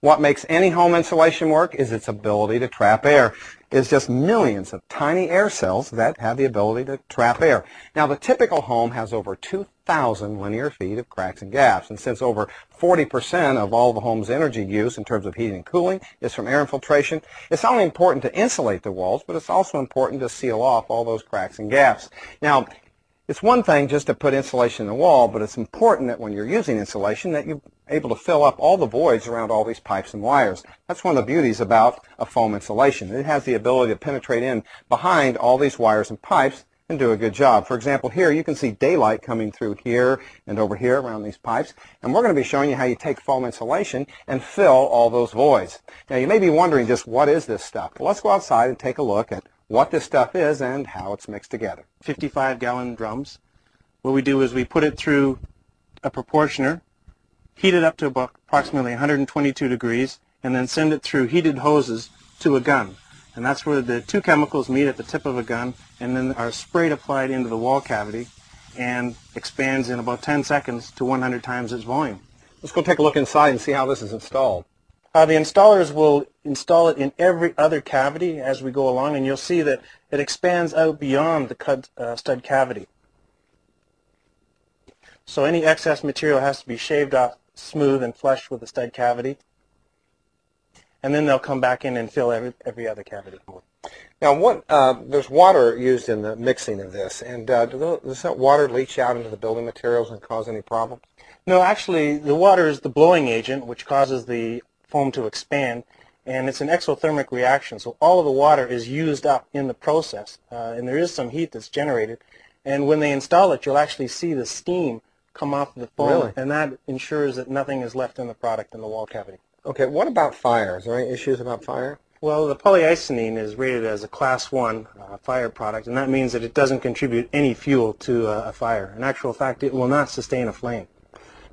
What makes any home insulation work is its ability to trap air. It's just millions of tiny air cells that have the ability to trap air. Now, the typical home has over 2,000 linear feet of cracks and gaps, and since over 40% of all the home's energy use in terms of heating and cooling is from air infiltration, it's not only important to insulate the walls, but it's also important to seal off all those cracks and gaps. Now, it's one thing just to put insulation in the wall, but it's important that when you're using insulation that you're able to fill up all the voids around all these pipes and wires. That's one of the beauties about a foam insulation. It has the ability to penetrate in behind all these wires and pipes and do a good job. For example, here you can see daylight coming through here and over here around these pipes, and we're going to be showing you how you take foam insulation and fill all those voids. Now, you may be wondering just what is this stuff? Well, let's go outside and take a look at what this stuff is and how it's mixed together. 55-gallon drums. What we do is we put it through a proportioner, heat it up to about approximately 122 degrees, and then send it through heated hoses to a gun. And that's where the two chemicals meet at the tip of a gun and then are sprayed applied into the wall cavity and expands in about 10 seconds to 100 times its volume. Let's go take a look inside and see how this is installed. The installers will install it in every other cavity as we go along, and you'll see that it expands out beyond the stud cavity. So any excess material has to be shaved off smooth and flush with the stud cavity, and then they'll come back in and fill every other cavity. Now, there's water used in the mixing of this, and does that water leach out into the building materials and cause any problems? No, actually, the water is the blowing agent, which causes the foam to expand, and it's an exothermic reaction, so all of the water is used up in the process, and there is some heat that's generated, and when they install it, you'll actually see the steam come off the foam, really? And that ensures that nothing is left in the product in the wall cavity. Okay, what about fire? Is there any issues about fire? Well, the polyicynene is rated as a Class 1 fire product, and that means that it doesn't contribute any fuel to a fire. In actual fact, it will not sustain a flame.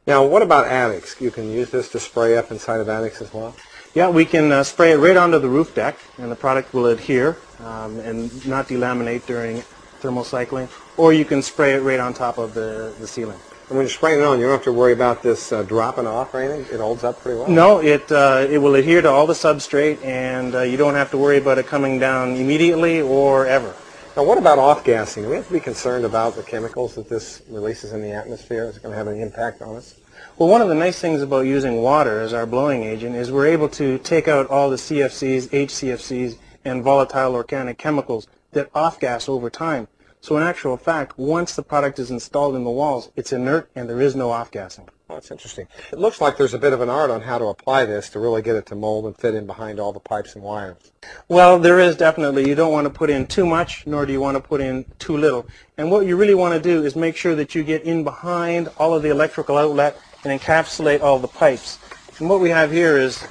Now, what about attics? You can use this to spray up inside of attics as well? Yeah, we can spray it right onto the roof deck, and the product will adhere and not delaminate during thermal cycling, or you can spray it right on top of the ceiling. And when you're spraying it on, you don't have to worry about this dropping off or anything? It holds up pretty well? No, it will adhere to all the substrate, and you don't have to worry about it coming down immediately or ever. Now, what about off-gassing? Do we have to be concerned about the chemicals that this releases in the atmosphere? Is it going to have any impact on us? Well, one of the nice things about using water as our blowing agent is we're able to take out all the CFCs, HCFCs, and volatile organic chemicals that off-gas over time. So in actual fact, once the product is installed in the walls, it's inert and there is no off-gassing. Oh, that's interesting. It looks like there's a bit of an art on how to apply this to really get it to mold and fit in behind all the pipes and wires. Well, there is definitely. You don't want to put in too much, nor do you want to put in too little. And what you really want to do is make sure that you get in behind all of the electrical outlet and encapsulate all the pipes. And what we have here is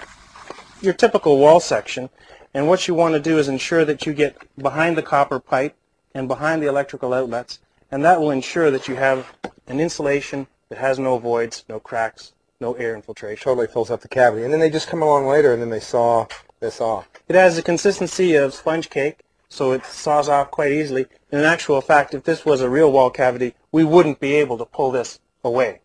your typical wall section. And what you want to do is ensure that you get behind the copper pipe and behind the electrical outlets, and that will ensure that you have an insulation that has no voids, no cracks, no air infiltration. Totally fills up the cavity. And then they just come along later and then they saw this off. It has the consistency of sponge cake, so it saws off quite easily. In actual fact, if this was a real wall cavity, we wouldn't be able to pull this away.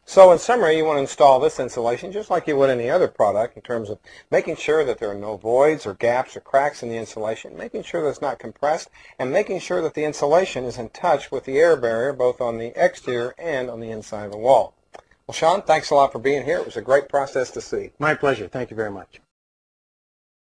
So in summary, you want to install this insulation just like you would any other product in terms of making sure that there are no voids or gaps or cracks in the insulation, making sure that it's not compressed, and making sure that the insulation is in touch with the air barrier both on the exterior and on the inside of the wall. Well, Shawn, thanks a lot for being here. It was a great process to see. My pleasure. Thank you very much.